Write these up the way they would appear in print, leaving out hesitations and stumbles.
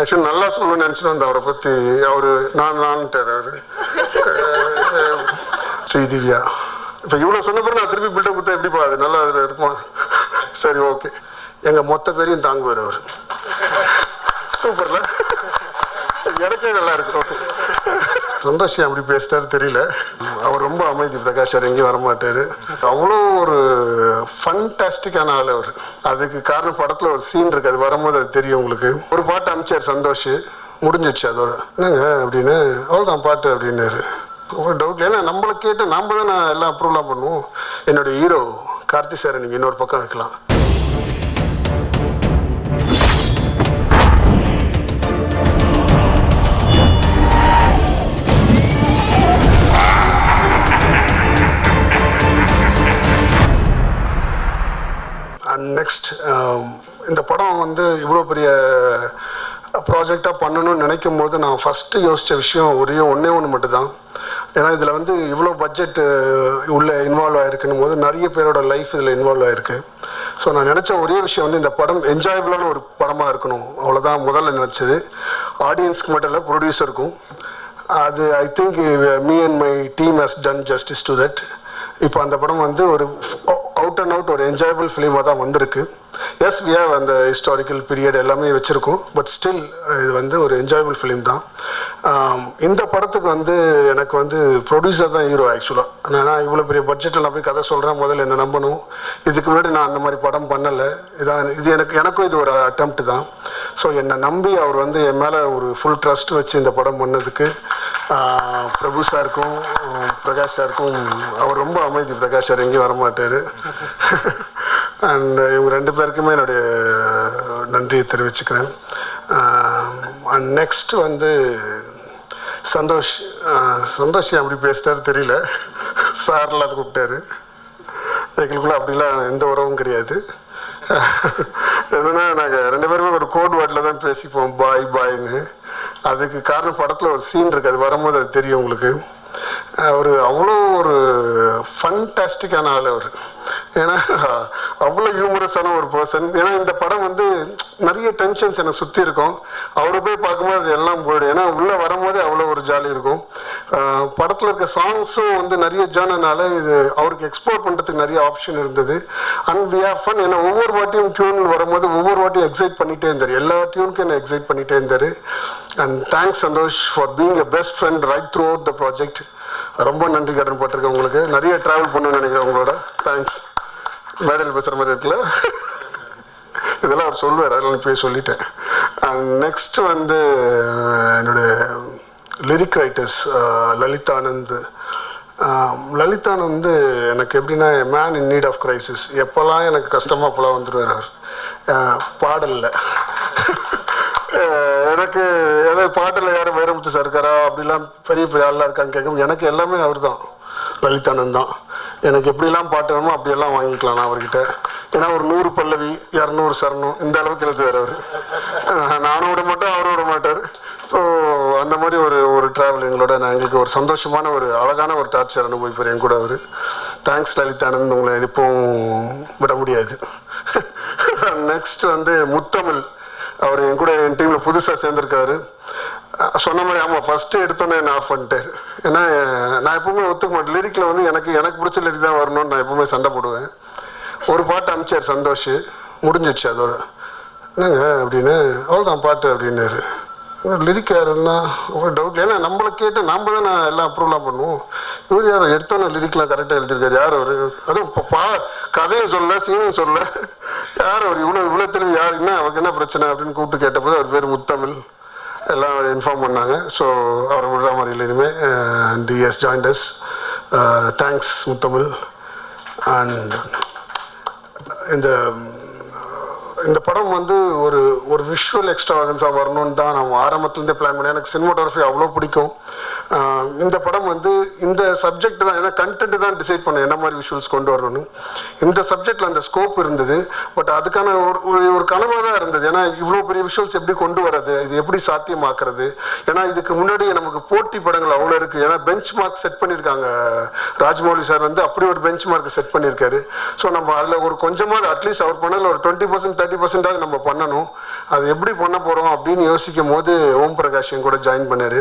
Actually நல்லா சொல்லணும்னு நினச்சின்னு வந்தேன் அவரை பற்றி. அவர் நான்ட்டார் அவர் ஸ்ரீதிவ்யா. இப்போ இவ்வளோ சொன்ன பிறகு நான் திருப்பி பில்டப் கொடுத்தா எப்படிப்பா அது நல்லா அதில் இருக்குமா? சரி, ஓகே. எங்கள் மொத்த பேரையும் தாங்குவார் அவர். சூப்பர்ல, எனக்கே நல்லா இருக்கு. ஓகே, சந்தோஷம் அப்படி பேசிட்டாரு தெரியல. அவர் ரொம்ப அமைதி. பிரகாஷ் சார் எங்கேயும் வரமாட்டார். அவ்வளோ ஒரு ஃபண்டாஸ்டிக்கான ஆள் அவர். அதுக்கு காரணம் படத்தில் ஒரு சீன் இருக்குது, அது வரும்போது அது தெரியும் உங்களுக்கு. ஒரு பாட்டு அமைச்சார் சந்தோஷ், முடிஞ்சிடுச்சு அதோட. என்னங்க அப்படின்னு, அவ்வளோதான் பாட்டு அப்படின்னாரு. ஒரு டவுட், ஏன்னா நம்மளை கேட்டு நாம் தான் எல்லாம் அப்ரூவலாம் பண்ணுவோம். என்னுடைய ஹீரோ கார்த்தி சார் நீங்கள் இன்னொரு பக்கம் வைக்கலாம். அண்ட் நெக்ஸ்ட், இந்த படம் வந்து இவ்வளோ பெரிய ப்ராஜெக்டாக பண்ணணும்னு நினைக்கும் போது நான் ஃபஸ்ட்டு யோசித்த விஷயம் ஒன்றே ஒன்று மட்டும்தான். ஏன்னா இதில் வந்து இவ்வளோ பட்ஜெட்டு உள்ளே இன்வால்வ் ஆகிருக்குன்னும் போது நிறைய பேரோட லைஃப் இதில் இன்வால்வ் ஆகிருக்கு. ஸோ நான் நினச்ச ஒரே விஷயம் வந்து இந்த படம் என்ஜாயபிளான ஒரு படமாக இருக்கணும், அவ்வளோதான் முதல்ல நினச்சது. ஆடியன்ஸ்க்கு மட்டும் இல்லை, ப்ரொடியூசருக்கும். அது I think me and my team has done justice to that. இப்போ அந்த படம் வந்து ஒரு அவுட் அண்ட் அவுட் ஒரு என்ஜாயபிள் ஃபிலிமாக தான் வந்திருக்கு. எஸ், வி ஹேவ் அந்த ஹிஸ்டாரிக்கல் பீரியட் எல்லாமே வச்சுருக்கோம், பட் ஸ்டில் இது வந்து ஒரு என்ஜாயபிள் ஃபிலிம் தான். இந்த படத்துக்கு வந்து எனக்கு வந்து ப்ரொடியூசர் தான் ஹீரோ ஆக்சுவலாக. நான் இவ்வளோ பெரிய பட்ஜெட்டில் நான் போய் கதை சொல்கிறேன், முதல்ல என்ன நம்பணும். இதுக்கு முன்னாடி நான் அந்த மாதிரி படம் பண்ணலை. இது எனக்கும் இது ஒரு அட்டெம்ப்ட் தான். ஸோ என்னை நம்பி அவர் வந்து என் மேலே ஒரு ஃபுல் ட்ரஸ்ட் வச்சு இந்த படம் பண்ணதுக்கு பிரபு சாருக்கும் பிரகாஷ் சாருக்கும், அவர் ரொம்ப அமைதி. பிரகாஷ் சார் எங்கேயும் வரமாட்டார். அண்ட் இவங்க ரெண்டு பேருக்குமே என்னுடைய நன்றியை தெரிவிச்சுக்கிறேன். அண்ட் நெக்ஸ்ட் வந்து சந்தோஷ் அப்படி பேசிட்டாரு தெரியல. சார்லாம் கூப்பிட்டாரு. எங்களுக்குள்ள அப்படிலாம் எந்த உறவும் கிடையாது. என்னன்னா நாங்கள் ரெண்டு பேருமே ஒரு கோட் வேர்டில் தான் பேசிப்போம், பாய்ன்னு. அதுக்கு காரணம் படத்தில் ஒரு சீன் இருக்குது, அது வரும்போது அது தெரியும் உங்களுக்கு. அவர் அவ்வளோ ஒரு ஃபண்டாஸ்டிக்கான ஆள் அவர். ஏன்னா அவ்வளோ ஹியூமரஸான ஒரு பர்சன். ஏன்னா இந்த படம் வந்து நிறைய டென்ஷன்ஸ் எனக்கு சுற்றி இருக்கும். அவரை போய் பார்க்கும்போது அது எல்லாம் போய்டும். ஏன்னா உள்ளே வரும்போதே அவ்வளோ ஒரு ஜாலி இருக்கும். படத்தில் இருக்க சாங்ஸும் வந்து நிறைய ஜானனால இது அவருக்கு எக்ஸ்ப்ளோர் பண்ணுறதுக்கு நிறைய ஆப்ஷன் இருந்தது. And we have fun. ஏன்னா ஒவ்வொரு வாட்டியும் டியூன் வரும்போது ஒவ்வொரு வாட்டியும் எக்ஸைட் பண்ணிகிட்டே இருந்தார். எல்லா டியூனுக்கும் என்ன எக்ஸைட் பண்ணிகிட்டே இருந்தார். And thanks Santhosh for being a best friend right throughout the project. ரொம்ப நன்றி கடன் பட்டிருக்கேன் உங்களுக்கு. நிறைய ட்ராவல் பண்ணணும்னு நினைக்கிறேன் உங்களோட. தேங்க்ஸ். மேடையில் பேசுகிற மாதிரி இருக்குல்ல, இதெல்லாம் அவர் சொல்லுவார், அதெல்லாம் போய் சொல்லிட்டேன். அண்ட் நெக்ஸ்ட் வந்து என்னுடைய லிரிக் ரைட்டர்ஸ் லலிதானந்த். லலிதானந்த் எனக்கு எப்படின்னா man in need of crisis. எப்போல்லாம் எனக்கு கஷ்டமாக அப்போல்லாம் வந்துடுவார் அவர். பாடலில் எனக்கு ஏதாவது பாட்டில் யாரும் வைரமுத்து சார் இருக்காரா அப்படிலாம் பெரிய பெரிய ஆளாக இருக்கான்னு கேட்கும். எனக்கு எல்லாமே அவர் தான், லலிதானந்த் தான். எனக்கு எப்படிலாம் பாட்டு வேணுமோ அப்படியெல்லாம் வாங்கிக்கலாம் நான் அவர்கிட்ட. ஏன்னா ஒரு 100 பல்லவி 200 சரணம் இந்த அளவுக்கு எழுதுவார் அவர். நானும் விட மாட்டேன், அவரும் விட மாட்டார். ஸோ அந்த மாதிரி ஒரு ட்ராவல் எங்களோட எங்களுக்கு ஒரு சந்தோஷமான ஒரு அழகான ஒரு டார்ச்சர் அனுபவிப்பார் என் கூட அவர். தேங்க்ஸ் லலிதானந்த், உங்களை எப்பவும் விட முடியாது. நெக்ஸ்ட் வந்து முத்தமிழ். அவர் என் கூட என் டீமில் புதுசாக சேர்ந்துருக்காரு. சொன்ன மாதிரி ஆமாம், ஃபஸ்ட்டு எடுத்தோன்னே என்ன ஆஃப் பண்ணிட்டார். ஏன்னா நான் எப்பவுமே ஒத்துக்க மாட்டேன். லிரிக்கில் வந்து எனக்கு பிடிச்ச லிரிக் தான் வரணும்னு நான் எப்பவுமே சண்டை போடுவேன். ஒரு பாட்டு அமைச்சார் சந்தோஷ், முடிஞ்சிடுச்சு அதோட. என்னங்க அப்படின்னு, அவ்வளோதான் பாட்டு அப்படின்னாரு. லிரிக் யாருன்னா ஒரு டவுட். ஏன்னா நம்மளை கேட்டு நாம் தான் எல்லாம் அப்ரூவலாம் பண்ணுவோம். இவர் யார் எடுத்தோன்னே லிரிக்லாம் கரெக்டாக எழுதியிருக்காரு. யார் அவர்? அதுவும் கதையும் சொல்ல, சீனும் சொல்ல. யார் அவர்? இவ்வளோ தெரியும் யார், என்ன அவருக்கு என்ன பிரச்சனை அப்படின்னு கூப்பிட்டு கேட்டபோது அவர் பேர் முத்தமிழ். எல்லாம் இன்ஃபார்ம் பண்ணாங்க. ஸோ அவரை விடுற மாதிரி இல்லை இனிமேல். And he has joined us. Thanks Muthamizh. And இந்த படம் வந்து ஒரு விஷுவல் எக்ஸ்ட்ராவகன்ஸாக வரணும்னு தான் நான் ஆரம்பத்துலேருந்தே பிளான் பண்ணேன். எனக்கு சினிமாட்டோகிராஃபி அவ்வளோ பிடிக்கும். இந்த படம் வந்து இந்த சப்ஜெக்ட் தான், ஏன்னா கண்டென்ட் தான் டிசைட் பண்ணேன் என்ன மாதிரி விஷுவல்ஸ் கொண்டு வரணும்னு. இந்த சப்ஜெக்டில் அந்த ஸ்கோப் இருந்தது. பட் அதுக்கான ஒரு கனவாக தான் இருந்தது. ஏன்னா இவ்வளோ பெரிய விஷுவல்ஸ் எப்படி கொண்டு வரது, இது எப்படி சாத்தியமாக்குறது. ஏன்னா இதுக்கு முன்னாடி நமக்கு போட்டி படங்கள் அவ்வளோ இருக்குது. ஏன்னா பெஞ்ச் மார்க் செட் பண்ணியிருக்காங்க. ராஜமௌலி சார் வந்து அப்படி ஒரு பெஞ்ச் மார்க் செட் பண்ணியிருக்காரு. ஸோ நம்ம அதில் ஒரு கொஞ்சமாக அட்லீஸ்ட் அவர் பண்ணல ஒரு 20% 30% நம்ம பண்ணணும். அது எப்படி பண்ண போகிறோம் அப்படின்னு யோசிக்கும் போது ஓம் பிரகாஷ் என் கூட ஜாயின் பண்ணார்.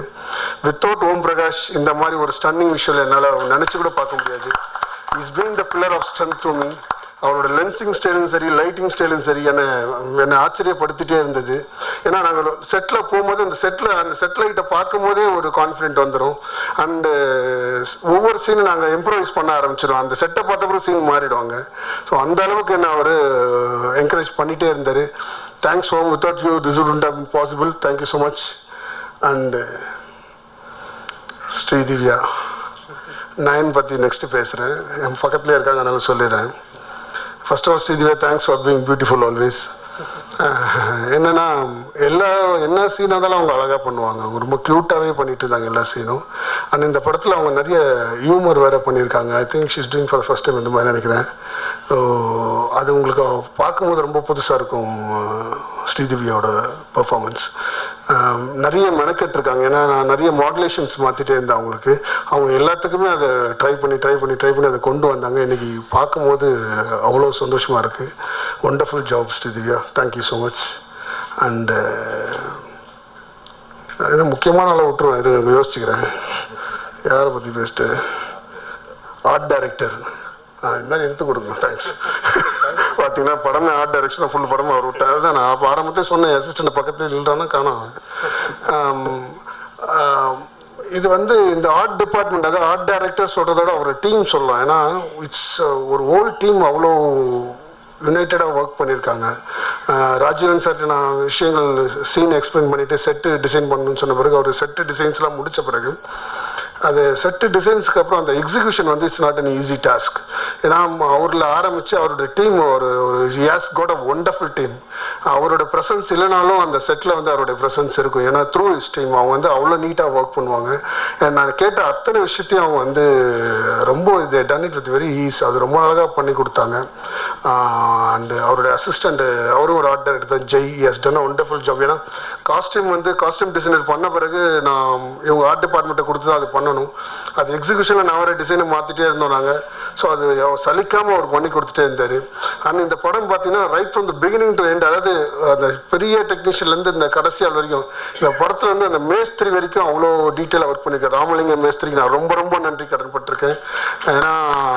வித்தவுட் ஓம் பிரகாஷ் இந்த மாதிரி ஒரு ஸ்டன்னிங் விஷயம் என்னால் நினச்சி கூட பார்க்க முடியாது. Is being the pillar of strength to me. அவரோட லென்சிங் ஸ்டைலும் சரி, லைட்டிங் ஸ்டைலும் சரி என்னை ஆச்சரியப்படுத்திகிட்டே இருந்தது. ஏன்னா நாங்கள் செட்டில் போகும்போது அந்த செட்டிலைட்டை பார்க்கும் போதே ஒரு கான்ஃபிடென்ட் வந்துடும். அண்டு ஒவ்வொரு சீனும் நாங்கள் இம்ப்ரூவைஸ் பண்ண ஆரம்பிச்சிடுவோம். அந்த செட்டை பார்த்தப்பறம் சீன் மாறிடுவாங்க. ஸோ அந்த அளவுக்கு என்ன அவர் என்கரேஜ் பண்ணிகிட்டே இருந்தார். Thanks Om, without you this wouldn't have been possible. Thank you so much. And Sridivya, Nayan பற்றி நெக்ஸ்ட்டு பேசுகிறேன். என் பக்கத்துலேயே இருக்காங்க, அதனால சொல்லிடுறேன். First of all Sridivya, thanks for being beautiful always. என்னென்னா என்ன சீனாக இருந்தாலும் அவங்க அழகாக பண்ணுவாங்க. அவங்க ரொம்ப க்யூட்டாகவே பண்ணிட்டு இருந்தாங்க எல்லா சீனும். அண்ட் இந்த படத்தில் அவங்க நிறைய ஹியூமர் வேறு பண்ணியிருக்காங்க. I think she's doing for first time இந்த மாதிரி நினைக்கிறேன். ஸோ அது உங்களுக்கு பார்க்கும்போது ரொம்ப புதுசாக இருக்கும் ஸ்ரீதிவ்யாவோட பர்ஃபார்மன்ஸ். நிறைய மெனக்கெட்டுருக்காங்க. ஏன்னா நான் நிறைய மாடுலேஷன்ஸ் மாற்றிட்டே இருந்தேன் அவங்களுக்கு. அவங்க எல்லாத்துக்குமே அதை ட்ரை பண்ணி அதை கொண்டு வந்தாங்க. இன்றைக்கி பார்க்கும்போது அவ்வளோ சந்தோஷமாக இருக்குது. Wonderful job Sri Divya, thank you so much. And ஏன்னா முக்கியமான ஆளை விட்டுருவேன், யோசிச்சுக்கிறேன் யாரை பற்றி பேசிட்டு. ஆர்ட் டைரக்டர் இந்த மாதிரி எடுத்து கொடுங்க. தேங்க்ஸ். பார்த்தீங்கன்னா படமே ஆர்ட் டைரக்ஷன் ஃபுல் படமாக அவர் விட்டேன். அதுதான் நான் ஆரம்பத்தே சொன்னேன், அசிஸ்டண்ட் பக்கத்தில் இல்லைன்னா காணோம். இது வந்து இந்த ஆர்ட் டிபார்ட்மெண்ட், அதாவது ஆர்ட் டைரக்டர் சொல்கிறதோட ஒரு டீம் சொல்லலாம். ஏன்னா இட்ஸ் ஒரு ஹோல் டீம் அவ்வளோ யுனைட்டடாக ஒர்க் பண்ணியிருக்காங்க. ராஜீவன் சார்ட்டு நான் விஷயங்கள் சீன் எக்ஸ்பிளைன் பண்ணிவிட்டு செட்டு டிசைன் பண்ணணும்னு சொன்ன பிறகு அவர் செட்டு டிசைன்ஸ்லாம் முடித்த பிறகு அது செட்டு டிசைன்ஸ்க்கு அப்புறம் அந்த எக்ஸிக்யூஷன் வந்து it's not an easy task. ஏன்னா அவரில் ஆரம்பித்து அவரோட டீம் ஒரு has got a wonderful team. அவரோட ப்ரெசன்ஸ் இல்லைனாலும் அந்த செட்டில் வந்து அவருடைய ப்ரெசன்ஸ் இருக்கும். ஏன்னா த்ரூ இஸ் டீம் அவங்க வந்து அவ்வளோ நீட்டாக ஒர்க் பண்ணுவாங்க. நான் கேட்ட அத்தனை விஷயத்தையும் அவங்க வந்து ரொம்ப இது done it with very ease. அது ரொம்ப அழகாக பண்ணி கொடுத்தாங்க. அண்டு அவருடைய அசிஸ்டண்ட் அவரும் ஒரு ஆர்ட் டைரக்டர் தான், Jai. Has done a wonderful job. ஏன்னா காஸ்டியூம் டிசைனர் பண்ண பிறகு நான் இவங்க ஆர்ட் டிபார்ட்மெண்ட்டை கொடுத்து அது பண்ணணும். அது எக்ஸிக்யூஷனில் நான் வர டிசைனை மாற்றிட்டே இருந்தோம் நாங்கள். ஸோ அது சலிக்காமல் அவர் பண்ணி கொடுத்துட்டே இருந்தார். அண்ட் இந்த படம் பார்த்தீங்கன்னா right from the beginning to end, அதாவது அந்த பெரிய டெக்னீஷியன்லேருந்து இந்த கடைசியால் வரைக்கும் இந்த படத்தில் வந்து அந்த மேஸ்திரி வரைக்கும் அவ்வளோ டீட்டெயிலாக ஒர்க் பண்ணியிருக்கேன். ராமலிங்க மேஸ்திரிக்கு நான் ரொம்ப ரொம்ப நன்றி கடன்பட்டிருக்கேன். ஏன்னா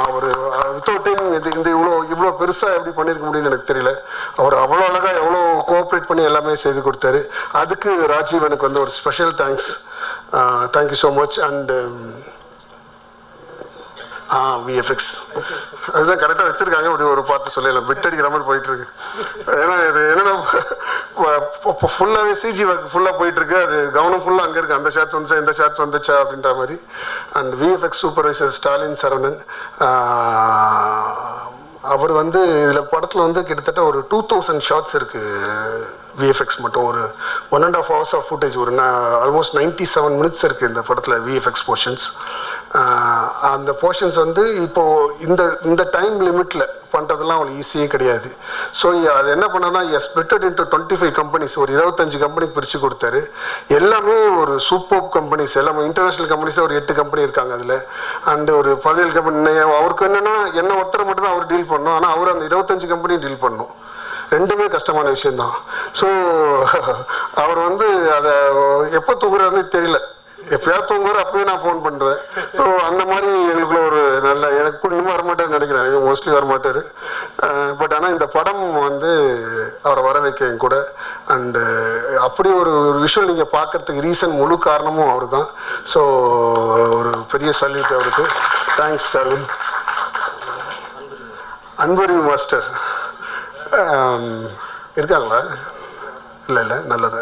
அவர் வித்தவுட் டைம் இந்த இவ்வளோ பெருசாக எப்படி பண்ணியிருக்க முடியும்னு எனக்கு தெரியல. அவர் அவ்வளோ அழகாக எவ்வளோ கோஆப்ரேட் பண்ணி எல்லாமே செய்து கொடுத்தாரு. அதுக்கு ராஜீவ் எனக்கு வந்து ஒரு special thanks. Thank you so much. And VFX அதுதான் கரெக்டாக வச்சுருக்காங்க. அப்படி ஒரு பார்த்து சொல்லலாம், பிட் அடிக்கிற மாதிரி போயிட்டுருக்கு. ஏன்னா இது என்னென்னா இப்போ ஃபுல்லாகவே சிஜி ஒர்க் ஃபுல்லாக போயிட்டுருக்கு. அது கவனம் ஃபுல்லாக அங்கே இருக்குது. அந்த ஷாட்ஸ் வந்துச்சா இந்த ஷாட்ஸ் வந்துச்சா அப்படின்ற மாதிரி. And VFX supervisor Stalin Saravanan, அவர் வந்து இதில் படத்தில் வந்து கிட்டத்தட்ட ஒரு 2000 ஷாட்ஸ் இருக்குது. விஎஃப்எக்ஸ் மட்டும் ஒரு 1.5 hours ஆஃப் ஃபுட்டேஜ், ஒரு ஆல்மோஸ்ட் 97 minutes இருக்குது இந்த படத்தில் விஎஃப்எக்ஸ் போர்ஷன்ஸ். அந்த போர்ஷன்ஸ் வந்து இப்போது இந்த டைம் லிமிட்டில் பண்ணுறதுலாம் அவங்களுக்கு ஈஸியே கிடையாது. ஸோ அது என்ன பண்ணனா, ஸ்பிளிட்டட் இன்ட்டு 25 கம்பெனிஸ், ஒரு 25 கம்பெனி பிரித்து கொடுத்தாரு. எல்லாமே ஒரு சூப்பர் கம்பெனிஸ், எல்லாமே இன்டர்நேஷ்னல் கம்பெனிஸே ஒரு 8 கம்பெனி இருக்காங்க அதில். அண்டு ஒரு 17 கம்பெனி. அவருக்கு என்னென்னா என்ன ஒருத்தரை மட்டும் தான் அவர் டீல் பண்ணணும். ஆனால் அவர் அந்த 25 கம்பெனியும் டீல் பண்ணணும். ரெண்டுமே கஷ்டமான விஷயந்தான். ஸோ அவர் வந்து அதை எப்போ தூங்குறாருன்னு தெரியல. எப்பயாவது தூங்குவார், அப்பவே நான் ஃபோன் பண்ணுறேன். ஸோ அந்த மாதிரி எங்களுக்குள்ள ஒரு நல்ல, எனக்கு கூட இன்னும் வரமாட்டேன்னு நினைக்கிறேன், எனக்கு மோஸ்ட்லி வரமாட்டார். பட் ஆனால் இந்த படம் வந்து அவரை வர வைக்க என் கூட. அண்டு அப்படி ஒரு விஷுவல் நீங்கள் பார்க்குறதுக்கு ரீசன் முழு காரணமும் அவர் தான். ஸோ ஒரு பெரிய சல்யூட் அவருக்கு. தேங்க்ஸ் ஸ்டாலின். அன்பரி மாஸ்டர் இருக்காங்களா? இல்லை நல்லது,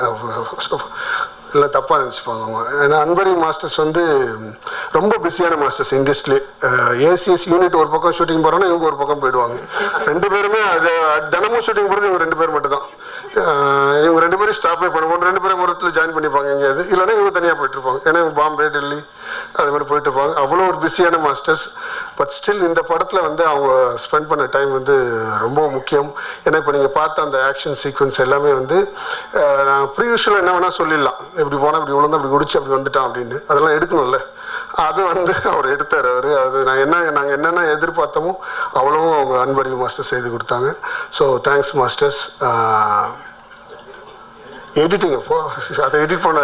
இல்லை தப்பாக நினச்சிப்பாங்க அவங்க. ஏன்னா அன்பரி மாஸ்டர்ஸ் வந்து ரொம்ப பிஸியான மாஸ்டர்ஸ் இண்டஸ்ட்ரியிலே. ஏசிஎஸ் யூனிட் ஒரு பக்கம் ஷூட்டிங் போகிறோன்னா இவங்க ஒரு பக்கம் போயிடுவாங்க. ரெண்டு பேருமே அது தினமும் ஷூட்டிங் போகிறது இவங்க 2 பேர் மட்டும் தான். இவங்க 2 பேரும் ஸ்டாப்பே பண்ணுவோம். 2 பேரும் ஒரு இடத்துல ஜாயின் பண்ணிப்பாங்க எங்கேயாவது, இல்லைன்னா இவங்க தனியாக போயிட்டுருப்பாங்க. ஏன்னா இவங்க பாம்பே, டெல்லி அது மாதிரி போயிட்டு இருப்பாங்க. அவ்வளோ ஒரு பிஸியான மாஸ்டர்ஸ். பட் ஸ்டில் இந்த படத்தில் வந்து அவங்க ஸ்பெண்ட் பண்ண டைம் வந்து ரொம்ப முக்கியம். ஏன்னா இப்போ நீங்கள் பார்த்த அந்த ஆக்ஷன் சீக்வன்ஸ் எல்லாமே வந்து நான் ப்ரீவியூஷுவலாக என்ன வேணால் சொல்லிடலாம், இப்படி போனால் இப்படி விழுந்து அப்படி குடிச்சு அப்படி வந்துட்டான் அப்படின்னு. அதெல்லாம் எடுக்கணும்ல, அது வந்து அவர் எடுத்தார். அது நாங்கள் என்னென்ன எதிர்பார்த்தோமோ அவ்வளவும் அவங்க அன்பரி மாஸ்டர் செய்து கொடுத்தாங்க. So thanks masters. எடிட்டிங் அப்போ அதை எடிட் பண்ண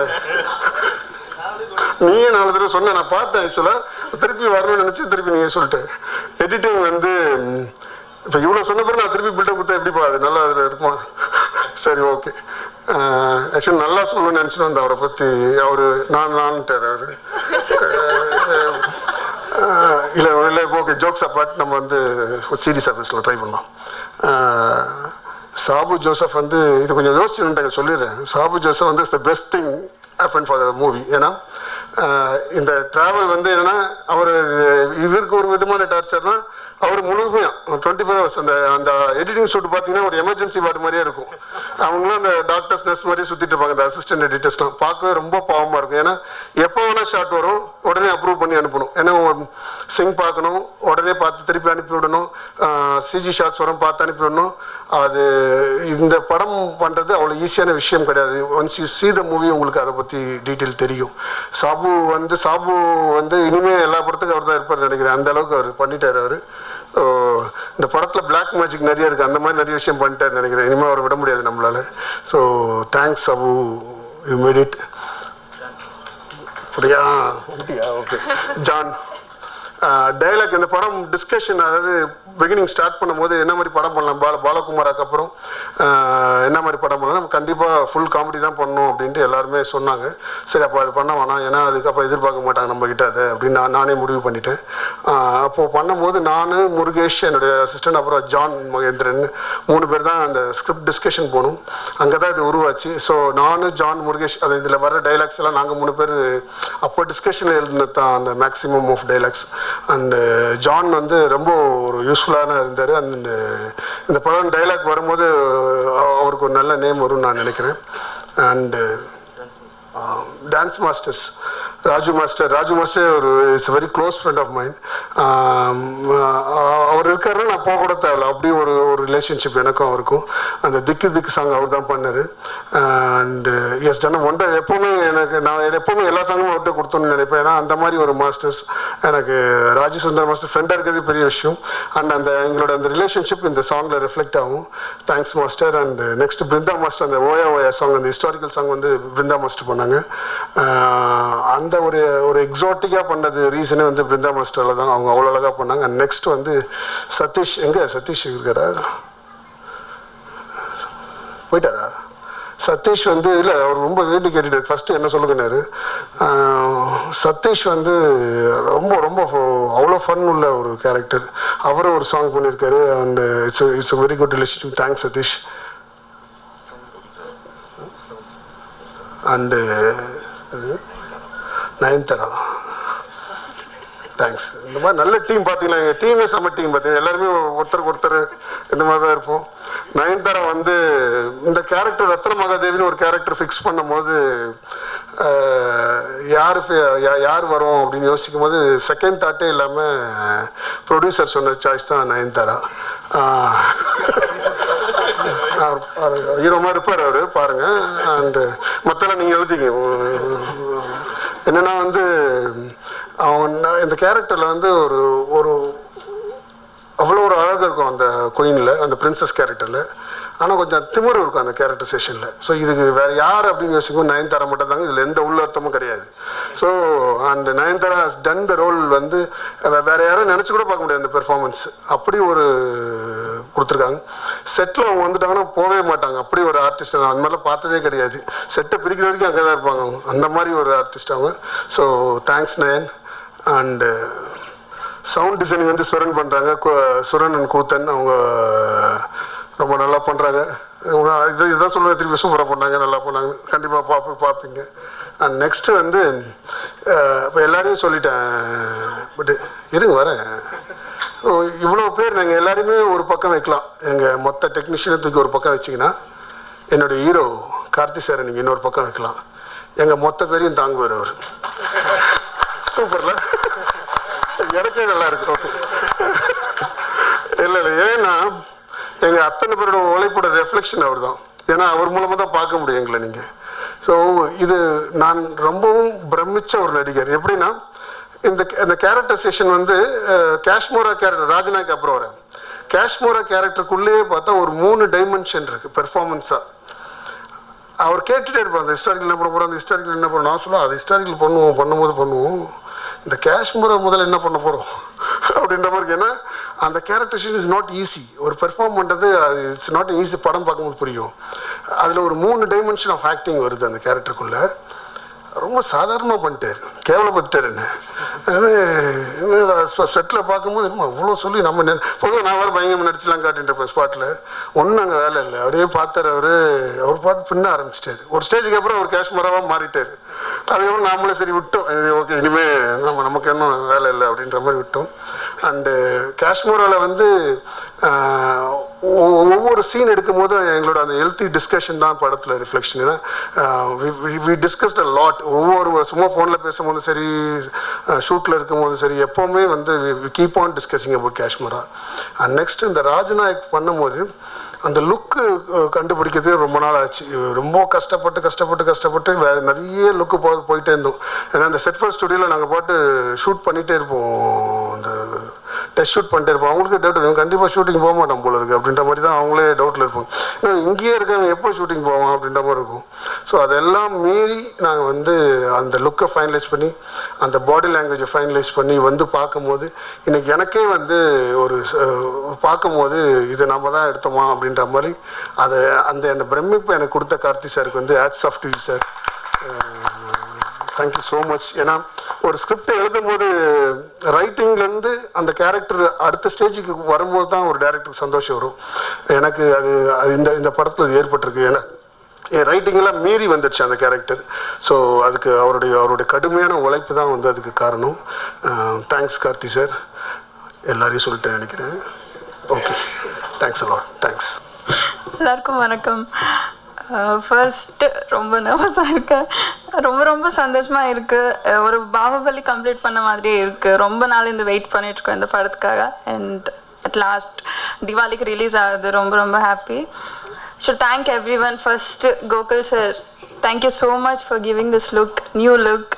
நீயே 4 தடவை சொன்ன, நான் பார்த்தேன். ஆக்சுவலாக திருப்பி வரணும்னு நினச்சி திருப்பி நீங்கள் சொல்லிட்டு எடிட்டிங் வந்து இப்போ இவ்வளோ சொன்ன பிறகு நான் திருப்பி பில்டப் கொடுத்தா எப்படிப்பா அது நல்லா அதில் இருக்குமா? சரி, ஓகே. ஆக்சுவலி நல்லா சொல்லணும்னு நினச்சின்னு வந்தேன் அவரை பற்றி. அவர் நான்ட்டார் அவர். இல்லை ஓகே, ஜோக்ஸ் அப்பார்ட் நம்ம வந்து சீரியஸாக பேசலாம் ட்ரை பண்ணோம். சாபு ஜோசப் வந்து இது கொஞ்சம் யோசிச்சுட்டாங்க, சொல்லிடுறேன். சாபு ஜோசப் வந்து it's the best thing happen for the movie. ஏன்னா இந்த ட்ராவல் வந்து என்னென்னா அவர் இவருக்கு ஒரு விதமான டார்ச்சர்னா அவர் முழுமையாக 24 hours அந்த எடிட்டிங் ஷூட் பார்த்தீங்கன்னா ஒரு எமர்ஜென்சி வார்டு மாதிரியே இருக்கும். அவங்களும் அந்த டாக்டர்ஸ் நர்ஸ் மாதிரி சுற்றிட்டு இருப்பாங்க, அந்த அசிஸ்டன்ட் எடிட்டர்ஸ்லாம். பார்க்கவே ரொம்ப பாவமாக இருக்கும். ஏன்னா எப்போ வேணால் ஷாட் வரும், உடனே அப்ரூவ் பண்ணி அனுப்பணும். ஏன்னா சிங் பார்க்கணும், உடனே பார்த்து திருப்பி அனுப்பி விடணும். சிஜி ஷாட்ஸ் வரும், பார்த்து அனுப்பி விடணும். அது இந்த படம் பண்ணுறது அவ்வளோ ஈஸியான விஷயம் கிடையாது. Once you see the movie உங்களுக்கு அதை பற்றி டீட்டெயில் தெரியும். சாபு வந்து இனிமேல் எல்லா படத்துக்கும் அவர் தான் இருப்பார் நினைக்கிறேன். அந்த அளவுக்கு அவர் பண்ணிட்டார். அவர் இந்த படத்தில் பிளாக் மேஜிக் நிறைய இருக்குது, அந்த மாதிரி நிறைய விஷயம் பண்ணிட்டார் நினைக்கிறேன். இனிமேல் அவரை விட முடியாது நம்மளால். So thanks Sabu, you made it. அப்படியா? ஓகே. ஜான் டைலாக் இந்த படம் டிஸ்கஷன், அதாவது பிகினிங் ஸ்டார்ட் பண்ணும்போது என்ன மாதிரி படம் பண்ணலாம், பாலகுமாராக்கு அப்புறம் என்ன மாதிரி படம் பண்ணலாம், கண்டிப்பாக ஃபுல் காமெடி தான் பண்ணணும் அப்படின்ட்டு எல்லாருமே சொன்னாங்க. சரி, அப்போ அது பண்ண வேணாம், ஏன்னா அதுக்கப்புறம் எதிர்பார்க்க மாட்டாங்க நம்மக்கிட்ட அதை அப்படின்னு நானே முடிவு பண்ணிட்டேன். அப்போது பண்ணும்போது நான், முருகேஷ் என்னுடைய அசிஸ்டன்ட், அப்புறம் ஜான் மகேந்திரன் 3 பேர் தான் அந்த ஸ்கிரிப்ட் டிஸ்கஷன் போகணும். அங்கே தான் இது உருவாச்சு. ஸோ நான், ஜான், முருகேஷ், அது இதில் வர டைலாக்ஸ் எல்லாம் நாங்கள் 3 பேர் அப்போ டிஸ்கஷனில் எழுதுனது தான் அந்த maximum of dialogues. And John வந்து ரொம்ப ஒரு யூஸ்ஃபுல்லான இருந்தார். அந்த இந்த படம் டைலாக் வரும்போது அவருக்கு ஒரு நல்ல நேம் வரும்னு நான் நினைக்கிறேன். And dance masters Raju master ஒரு it's very close friend of mind. அவர் இருக்காருன்னா நான் போக கூட தேவையில்ல, அப்படி ஒரு ரிலேஷன்ஷிப் எனக்கும் அவருக்கும். அந்த திக்கு சாங் அவர் தான் பண்ணார். அண்டு எஸ் டன் ஒன்றை எப்போவுமே நான் எப்போவுமே எல்லா சாங்கும் அவர்கிட்ட கொடுத்தோன்னு நினைப்பேன். ஏன்னா அந்த மாதிரி ஒரு மாஸ்டர்ஸ் எனக்கு ராஜு சுந்தர் மாஸ்டர் ஃப்ரெண்டாக இருக்கிறது பெரிய விஷயம். அண்ட் எங்களோட அந்த ரிலேஷன்ஷிப் இந்த சாங்கில் ரிஃப்ளெக்ட் ஆகும். Thanks master. And next Brinda master, அந்த ஓயா சாங், அந்த ஹிஸ்டாரிக்கல் சாங் வந்து பிருந்தா மாஸ்டர் பண்ணாங்க. அந்த ஒரு எக்ஸாட்டிக்காக பண்ணது ரீசனே வந்து பிருந்தா மாஸ்டரில் தான். அவங்க அவ்வளோ அழகாக பண்ணாங்க. அண்ட் நெக்ஸ்ட் வந்து சதீஷ் இருக்காரா? போயிட்டாரா? சதீஷ் வந்து இல்லை, அவர் ரொம்ப வேண்டி கேட்டுட்டார். ஃபஸ்ட்டு என்ன சொல்லுங்கன்னாரு. சதீஷ் வந்து ரொம்ப அவ்வளோ ஃபன் உள்ள ஒரு கேரக்டர். அவரும் ஒரு சாங் பண்ணியிருக்காரு. And it's very good relationship. Thanks Sathish. And Nayanthara, thanks. இந்த மாதிரி நல்ல டீம் பார்த்தீங்களா, எங்கள் டீமே செம்ம டீம் பார்த்தீங்கன்னா, எல்லாருமே ஒருத்தருக்கு ஒருத்தர் இந்த மாதிரி தான் இருப்போம். நயன்தாரா வந்து இந்த கேரக்டர் ரத்ன மகாதேவின்னு ஒரு கேரக்டர் ஃபிக்ஸ் பண்ணும்போது யார் வரும் அப்படின்னு யோசிக்கும் போது செகண்ட் தாட்டே இல்லாமல் ப்ரொடியூசர் சொன்ன சாய்ஸ் தான் நயன்தாரா. ஹீரோ மாதிரி இருப்பார் அவர், பாருங்கள். அண்டு மற்றெல்லாம் நீங்கள் எழுதிங்க. என்னென்னா வந்து அவன் இந்த கேரக்டரில் வந்து ஒரு அவ்வளோ ஒரு அழகு இருக்கும் அந்த குயினில், அந்த பிரின்சஸ் கேரக்டரில். ஆனால் கொஞ்சம் திமிரு இருக்கும் அந்த கேரக்டரைசேஷனில். ஸோ இதுக்கு வேறு யார் அப்படின்னு யோசிக்கும், நயன்தாரா மட்டும் தாங்க. இதில் எந்த உள்ள அர்த்தமும் கிடையாது. So and Nayanthara has done the role வந்து வேறு யாரும் நினச்சி கூட பார்க்க முடியாது அந்த பெர்ஃபார்மன்ஸ். அப்படி ஒரு கொடுத்துருக்காங்க. செட்டில் அவங்க வந்துட்டாங்கன்னா போகவே மாட்டாங்க. அப்படி ஒரு ஆர்டிஸ்ட் அந்த மாதிரிலாம் பார்த்ததே கிடையாது. செட்டை பிரிக்கிற வரைக்கும் அங்கே தான் இருப்பாங்க அவங்க. அந்த மாதிரி ஒரு ஆர்டிஸ்ட் அவங்க. So thanks nine. And sound designing வந்து சுரன் பண்ணுறாங்க. சுரன் அண்ட் கூத்தன் அவங்க ரொம்ப நல்லா பண்ணுறாங்க. இதுதான் சொல்லுவேன், திருப்பி சூப்பராக பண்ணாங்க, நல்லா பண்ணாங்க. கண்டிப்பாக பார்ப்பீங்க. அண்ட் நெக்ஸ்ட்டு வந்து இப்போ எல்லாரையும் சொல்லிட்டேன், பட்டு இருங்க வரேன். இவ்வளோ பேர் நாங்கள் எல்லாருமே ஒரு பக்கம் வைக்கலாம். எங்கள் மொத்த டெக்னீஷியனை தூக்கி ஒரு பக்கம் வச்சிங்கன்னா, என்னுடைய ஹீரோ கார்த்தி சாரை நீங்கள் இன்னொரு பக்கம் வைக்கலாம். எங்கள் மொத்த பேரையும் தாங்குவார் அவர். சூப்பர்ல, எனக்கே நல்லா இருக்கு. ஓகே, இல்லை ஏன்னா எங்கள் அத்தனை பேரோட உழைப்போட ரெஃப்ளெக்ஷன் அவர் தான். ஏன்னா அவர் மூலமாக தான் பார்க்க முடியும் எங்களை நீங்கள். ஸோ இது நான் ரொம்பவும் பிரமிச்ச ஒரு நடிகர். எப்படின்னா இந்த கேரக்டரைசேஷன் வந்து காஷ்மோரா கேரக்டர் ராஜநாயக்கு அப்புறம் வரேன். காஷ்மோரா கேரக்டருக்குள்ளேயே பார்த்தா ஒரு 3 டைமென்ஷன் இருக்குது பெர்ஃபார்மன்ஸாக. அவர் கேட்டுகிட்டே இருப்பார், அந்த ஹிஸ்டாரிக்கல் என்ன பண்ண போகிறோம், அந்த ஹிஸ்டாரிக்கல் என்ன பண்ண. நான் சொல்லுவேன், அது ஹிஸ்டாரிக்கல் பண்ணுவோம், இந்த காஷ்மீரை முதல்ல என்ன பண்ண போகிறோம் அப்படின்ற மாதிரி. ஏன்னா அந்த கேரக்டரைசேஷன் இஸ் நாட் ஈஸி. ஒரு பெர்ஃபார்ம் பண்ணுறது அது இட்ஸ் நாட் ஈஸி. படம் பார்க்கும்போது புரியும். அதில் ஒரு 3 டைமென்ஷன் ஆஃப் ஆக்டிங் வருது அந்த கேரக்டருக்குள்ளே. ரொம்ப சாதாரணமாக பண்ணிட்டார், கேவலப்பட்டார் என்ன. செட்டில் பார்க்கும்போது என்ன அவ்வளோ சொல்லி நம்ம பொதுவாக நான் வேறு பயங்கரமாக நடிச்சலாம் காட்டின்றப்பேன் ஸ்பாட்டில். ஒன்றும் அங்கே வேலை இல்லை. அப்படியே பார்த்தார் அவர் பாட்டு பின்ன ஆரம்பிச்சிட்டார். ஒரு ஸ்டேஜுக்கு அப்புறம் அவர் காஷ்மீராவாக மாறிட்டார். அதுக்கப்புறம் நாமளே சரி விட்டோம், இது ஓகே இனிமேல் நமக்கு இன்னும் வேலை இல்லை அப்படின்ற மாதிரி விட்டோம். அண்டு காஷ்மீரில் வந்து ஒவ்வொரு சீன் எடுக்கும் போது எங்களோட அந்த ஹெல்த்தி டிஸ்கஷன் தான் படத்தில் ரிஃப்ளெக்ஷன். ஏன்னா வி டிஸ்கஸ்ட் அ லாட். ஒவ்வொரு சும்மா ஃபோனில் பேசும்போது சரி, ஷூட்டில் இருக்கும்போது சரி, எப்போவுமே வந்து keep on discussing about Kashmira. And next இந்த ராஜநாயக் பண்ணும்போது அந்த லுக்கு கண்டுபிடிக்கிறது ரொம்ப நாள் ஆச்சு. ரொம்ப கஷ்டப்பட்டு வேறு நிறைய லுக்கு போயிட்டே இருந்தோம். ஏன்னா அந்த செட்ஃபர் ஸ்டுடியோவில் நாங்கள் பாட்டு ஷூட் பண்ணிகிட்டே இருப்போம், அந்த டெஸ்ட் ஷூட் பண்ணிட்டே இருப்போம். அவங்களுக்கு டவுட் இருக்கும், கண்டிப்பாக ஷூட்டிங் போக மாட்டோம் போல இருக்குது அப்படின்ற மாதிரி தான் அவங்களே டவுட்டில் இருப்பாங்க. ஏன்னா இங்கேயே இருக்காங்க, எப்போ ஷூட்டிங் போவோம் அப்படின்ற மாதிரி இருக்கும். ஸோ அதெல்லாம் மீறி நாங்கள் வந்து அந்த லுக்கை ஃபைனலைஸ் பண்ணி, அந்த பாடி லாங்குவேஜை ஃபைனலைஸ் பண்ணி வந்து பார்க்கும்போது இன்றைக்கி எனக்கே வந்து ஒரு பார்க்கும்போது இது நம்ம தான் எடுத்தோமா அப்படின்ற மாதிரி அதை அந்த பிரமிப்பு எனக்கு கொடுத்த கார்த்தி சாருக்கு வந்து hats off to you sir. Thank you so much. ஏன்னா ஒரு ஸ்கிரிப்டை எழுதும்போது ரைட்டிங்லேருந்து அந்த கேரக்டர் அடுத்த ஸ்டேஜுக்கு வரும்போது தான் ஒரு டேரக்டருக்கு சந்தோஷம் வரும். எனக்கு அது இந்த படத்தில் அது ஏற்பட்டிருக்கு. ஏன்னா என் ரைட்டிங்கெல்லாம் மீறி வந்துடுச்சு அந்த கேரக்டர். ஸோ அதுக்கு அவருடைய கடுமையான உழைப்பு தான் வந்து அதுக்கு காரணம். Thanks Karthi sir. எல்லாரையும் சொல்லிட்டு நினைக்கிறேன். Okay, thanks a lot. தேங்க்ஸ். எல்லாருக்கும் வணக்கம். ஃபர்ஸ்ட்டு ரொம்ப நர்வஸாக இருக்கேன். ரொம்ப சந்தோஷமாக இருக்குது. ஒரு பாகுபலி கம்ப்ளீட் பண்ண மாதிரியே இருக்குது. ரொம்ப நாள் இந்த வெயிட் பண்ணிகிட்ருக்கோம் இந்த படத்துக்காக. அண்ட் அட் லாஸ்ட் தீபாவளிக்கு ரிலீஸ் ஆகுது. ரொம்ப happy. Should thank everyone. First Gokul sir, thank you so much for giving this look, new look.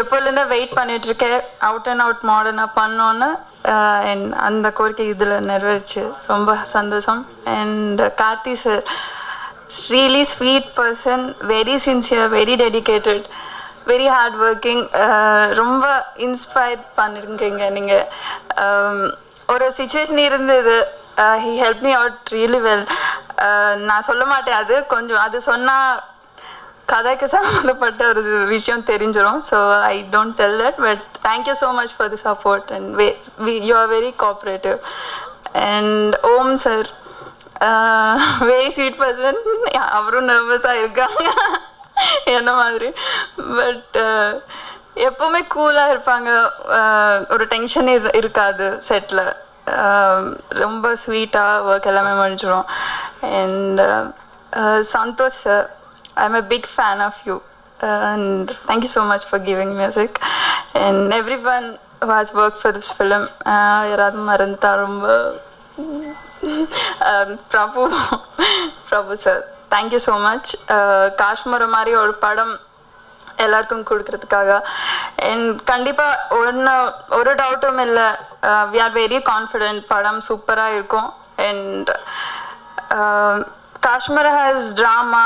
எப்போலேருந்தே வெயிட் பண்ணிகிட்ருக்கேன் அவுட் அண்ட் அவுட் மாடர்னாக பண்ணோன்னு. அண்ட் அந்த கோரிக்கை இதில் நிறைவேறிச்சு. ரொம்ப சந்தோஷம். And Karthi sir, really sweet person, very sincere, very dedicated, very hard working. ரொம்ப இன்ஸ்பயர் பண்ணிருக்கீங்க நீங்கள். ஒரு சுச்சுவேஷன் இருந்தது, he helped me out really well. நான் சொல்ல மாட்டேன், அது கொஞ்சம் அது சொன்னால் கதைக்கு சம்மந்தப்பட்ட ஒரு விஷயம் தெரிஞ்சிடும். So I don't tell that. But thank you so much for the support and you are very cooperative. And Om sir, very sweet person. அவரும் நர்வஸாக இருக்காங்க என்ன மாதிரி. பட் எப்போவுமே கூலாக இருப்பாங்க. ஒரு டென்ஷன் இருக்காது செட்டில். ரொம்ப ஸ்வீட்டாக ஒர்க் எல்லாமே முடிஞ்சிடும். And Santosh sir, I'm a big fan of you, and thank you so much for giving music, and everyone who has worked for this film. யாராவது மறந்துட்டா ரொம்ப Prabhu sir, thank you so much. Kashmir மாதிரி ஒரு படம் எல்லாருக்கும் கொடுக்கறதுக்காக. அண்ட் கண்டிப்பாக ஒரு டவுட்டும் இல்லை, we are very confident படம் சூப்பராக இருக்கும். And Kashmir has drama,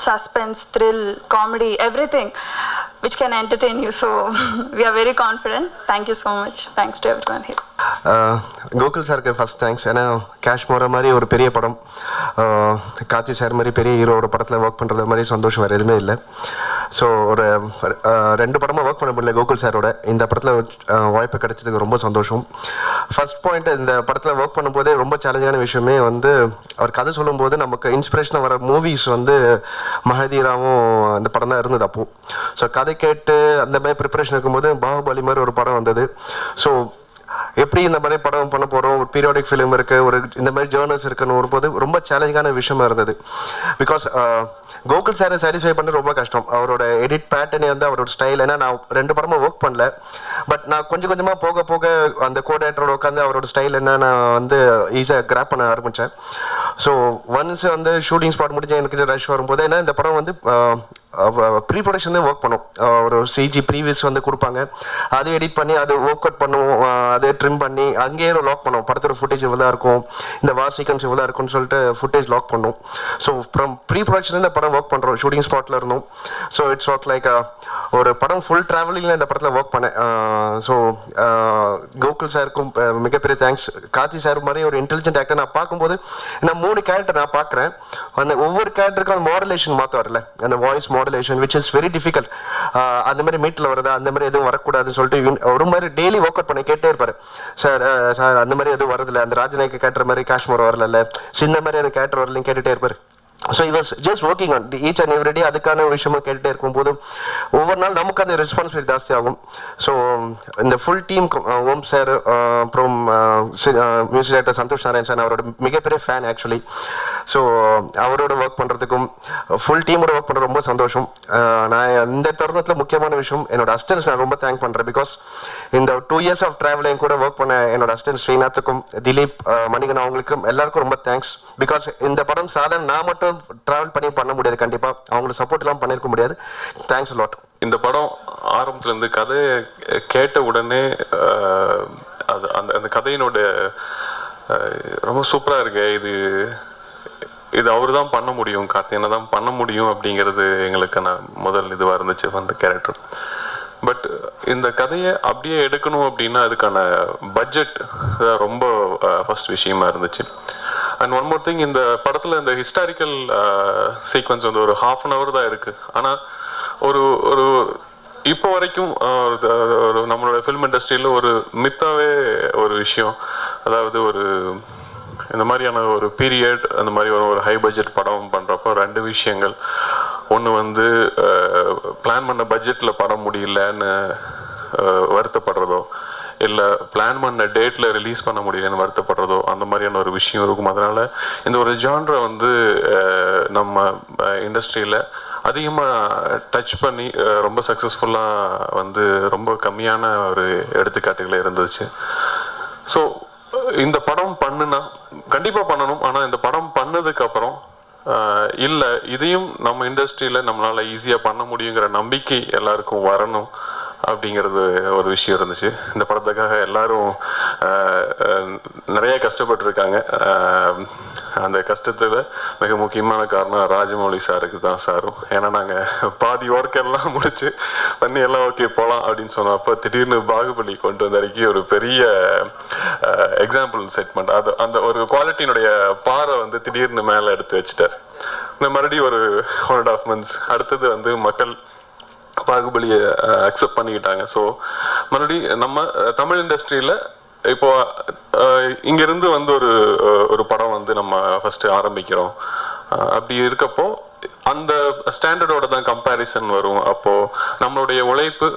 suspense, thrill, comedy, everything which can entertain you. So we are very confident. Thank you so much. Thanks to everyone here. Gokul சாருக்கு ஃபஸ்ட் தேங்க்ஸ். ஏன்னா காஷ்மீரை மாதிரி ஒரு பெரிய படம், கார்த்தி சார் மாதிரி பெரிய ஹீரோட படத்தில் ஒர்க் பண்ணுறது மாதிரி சந்தோஷம் வேறு எதுவுமே இல்லை. ஸோ ஒரு 2 படமாக ஒர்க் பண்ண முடியல கோகுல் சாரோட. இந்த படத்தில் வாய்ப்பு கிடைச்சதுக்கு ரொம்ப சந்தோஷம். ஃபர்ஸ்ட் பாயிண்ட், இந்த படத்தில் ஒர்க் பண்ணும்போதே ரொம்ப சேலஞ்சான விஷயமே வந்து அவர் கதை சொல்லும்போது நமக்கு இன்ஸ்பிரேஷனாக வர மூவிஸ் வந்து மஹதீராவும் அந்த படம் தான் இருந்தது அப்போது. ஸோ கதை கேட்டு அந்த மாதிரி ப்ரிப்பரேஷன் இருக்கும்போது பாகுபலி மாதிரி ஒரு படம் வந்தது. ஸோ எப்படி இந்த மாதிரி படம் பண்ண போகிறோம், ஒரு பீரியாடிக் ஃபிலிம் இருக்குது, ஒரு இந்த மாதிரி ஜேர்னல்ஸ் இருக்குன்னு வரும்போது ரொம்ப சேலஞ்சான விஷயமா இருந்தது. பிகாஸ் கோகுல் சாரை சாட்டிஸ்ஃபை பண்ண ரொம்ப கஷ்டம். அவரோட எடிட் பேட்டர்னே வந்து அவரோட ஸ்டைல். ஏன்னா நான் 2 படமாக ஒர்க் பண்ணல, பட் நான் கொஞ்சமாக போக அந்த கோஆர்டினேட்டரோட உட்காந்து அவரோட ஸ்டைல் என்ன நான் வந்து ஈஸியாக கிராப் பண்ண ஆரம்பித்தேன். ஸோ ஒன்ஸ் வந்து ஷூட்டிங் ஸ்பாட் முடிஞ்சு எனக்கு ரஷ் வரும்போது, ஏன்னா இந்த படம் வந்து ப்ரீ ப்ரொடக்ஷன் ஒர்க் பண்ணும். ஒரு சிஜி ப்ரீவியஸ் வந்து கொடுப்பாங்க, அதை எடிட் பண்ணி அது ஒர்க் அவுட் பண்ணுவோம், அதை ட்ரிம் பண்ணி அங்கேயே லாக் பண்ணுவோம். படத்தோட ஃபுட்டேஜ் இவ்வளோ இருக்கும், இந்த வார் சீக்வன்ஸ் இவ்வளோ இருக்குன்னு சொல்லிட்டு ஃபுட்டேஜ் லாக் பண்ணும். ஸோ ஃப்ரம் ப்ரீ ப்ரொடக்ஷன் இந்த படம் ஒர்க் பண்ணுறோம், ஷூட்டிங் ஸ்பாட்டில் இருந்தோம். ஸோ இட்ஸ் ஒர்க் லைக் ஒரு படம் ஃபுல் ட்ராவலிங்கில் இந்த படத்தில் ஒர்க் பண்ணேன். ஸோ கோகுல் சாருக்கும் மிகப்பெரிய தேங்க்ஸ். கார்த்தி சார் மாதிரி ஒரு இன்டெலிஜென்ட் ஆக்டர் நான் பார்க்கும்போது, நான் 3 கேரக்டர் நான் பார்க்குறேன். அந்த ஒவ்வொரு கேரக்டருக்கும் அந்த மாடுலேஷன் மாற்ற வரல, அந்த voice modulation which is very difficult. அந்த மாதிரி மீட்டில் வருதா, அந்த மாதிரி எதுவும் வரக்கூடாதுன்னு சொல்லிட்டு ஒரு மாதிரி டெய்லி ஒர்க் அவுட் பண்ணி கேட்டே இருப்பாரு. சார் சார் அந்த மாதிரி எதுவும் வரதில்லை, அந்த ராஜநாயக்கு கேரக்டர் மாதிரி காஷ்மீர் வரல, ஸோ இந்த மாதிரி அந்த கேரக்டர் வரலையும் கேட்டுகிட்டே இருப்பார். So he was just working on each and every day. அதுக்கான விஷயமா கேட்டுகிட்டே இருக்கும்போது ஒவ்வொரு நாள் நமக்கு அந்த ரெஸ்பான்சிபிலிட்டி ஜாஸ்தி ஆகும். ஸோ இந்த ஃபுல் டீம், ஓம் சார், அப்புறம் music director Santhosh Narayan sir, அவரோட மிகப்பெரிய ஃபேன் ஆக்சுவலி. ஸோ அவரோட ஒர்க் பண்ணுறதுக்கும் ஃபுல் டீமோட ஒர்க் பண்ணுறது ரொம்ப சந்தோஷம். நான் இந்த தருணத்தில் முக்கியமான விஷயம், என்னோட அசிஸ்டன்ஸ் நான் ரொம்ப தேங்க் பண்ணுறேன். பிகாஸ் இந்த 2 years ஆஃப் ட்ராவலிங் கூட ஒர்க் பண்ண என்னோட அசிஸ்டன்ட் ஸ்ரீநாத்துக்கும், திலீப், மணிகன், அவங்களுக்கும் எல்லாருக்கும் ரொம்ப தேங்க்ஸ். பிகாஸ் இந்த படம் சாதாரண நான் மட்டும் டிராவல் பண்ண முடியாது, கண்டிப்பா அவங்களுக்கு சப்போர்ட் எல்லாம் பண்ணிருக்க முடியாது. Thanks lot. இந்த படம் ஆரம்பத்துல இருந்து கதையை கேட்ட உடனே அது அந்த கதையினோட ரொம்ப சூப்பரா இருக்கு. இது அவரு தான் பண்ண முடியும், கார்த்திகேயனை தான் பண்ண முடியும் அப்படிங்கிறது எங்களுக்கான முதல் இதுவாக இருந்துச்சு அந்த கேரக்டர். பட் இந்த கதையை அப்படியே எடுக்கணும் அப்படின்னா அதுக்கான பட்ஜெட் ரொம்ப ஃபர்ஸ்ட் விஷயமா இருந்துச்சு. அண்ட் ஒன் மோர் திங், இந்த படத்தில் இந்த ஹிஸ்டாரிக்கல் சீக்வன்ஸ் வந்து ஒரு 1/2 an hour தான் இருக்குது. ஆனால் ஒரு இப்போ வரைக்கும் ஒரு நம்மளோட ஃபிலிம் இண்டஸ்ட்ரியில் ஒரு மித்தாவே ஒரு விஷயம், அதாவது இந்த மாதிரியான ஒரு பீரியட், அந்த மாதிரி ஒரு ஹை பட்ஜெட் படம் பண்ணுறப்போ 2 விஷயங்கள். ஒன்று வந்து பிளான் பண்ண பட்ஜெட்டில் படம் முடியலன்னு வருத்தப்படுறதோ, இல்லை பிளான் பண்ண டேட்டில் ரிலீஸ் பண்ண முடியலன்னு வருத்தப்படுறதோ, அந்த மாதிரியான ஒரு விஷயம் இருக்கும். அதனால் இந்த ஒரு ஜான்ரை வந்து நம்ம இண்டஸ்ட்ரியில் அதிகமாக டச் பண்ணி ரொம்ப சக்ஸஸ்ஃபுல்லாக வந்து ரொம்ப கம்மியான ஒரு எடுத்துக்காட்டுகளே இருந்துச்சு. ஸோ இந்த படம் பண்ணுனா கண்டிப்பாக பண்ணணும். ஆனால் இந்த படம் பண்ணதுக்கப்புறம் இல்லை இதையும் நம்ம இண்டஸ்ட்ரியில் நம்மளால் ஈஸியாக பண்ண முடியுங்கிற நம்பிக்கை எல்லாருக்கும் வரணும் அப்படிங்கிறது ஒரு விஷயம் இருந்துச்சு. இந்த படத்துக்காக எல்லாரும் நிறைய கஷ்டப்பட்டுருக்காங்க. அந்த கஷ்டத்தில் மிக முக்கியமான காரணம் ராஜமௌலி சாருக்கு தான் சாரும். ஏன்னா நாங்கள் பாதி ஒர்க்கெல்லாம் முடிச்சு பண்ணி எல்லாம் ஓகே போகலாம் அப்படின்னு சொன்னப்போ திடீர்னு பாகுபலி கொண்டு வந்த வரைக்கும் ஒரு பெரிய எக்ஸாம்பிள் செட்மெண்ட், அந்த ஒரு குவாலிட்டியினுடைய பாறை வந்து திடீர்னு மேலே எடுத்து வச்சுட்டார். மறுபடியும் ஒரு 1.5 months அடுத்தது வந்து மக்கள் பாகுபலியை அக்செப்ட் பண்ணிக்கிட்டாங்க. ஸோ மறுபடியும் நம்ம தமிழ் இண்டஸ்ட்ரியில் இப்போ இங்கேருந்து வந்து ஒரு படம் வந்து நம்ம ஃபஸ்ட்டு ஆரம்பிக்கிறோம். அப்படி இருக்கப்போ அந்த ஸ்டாண்டர்டோட தான் கம்பேரிசன் வரும். அப்போது நம்மளுடைய உழைப்பு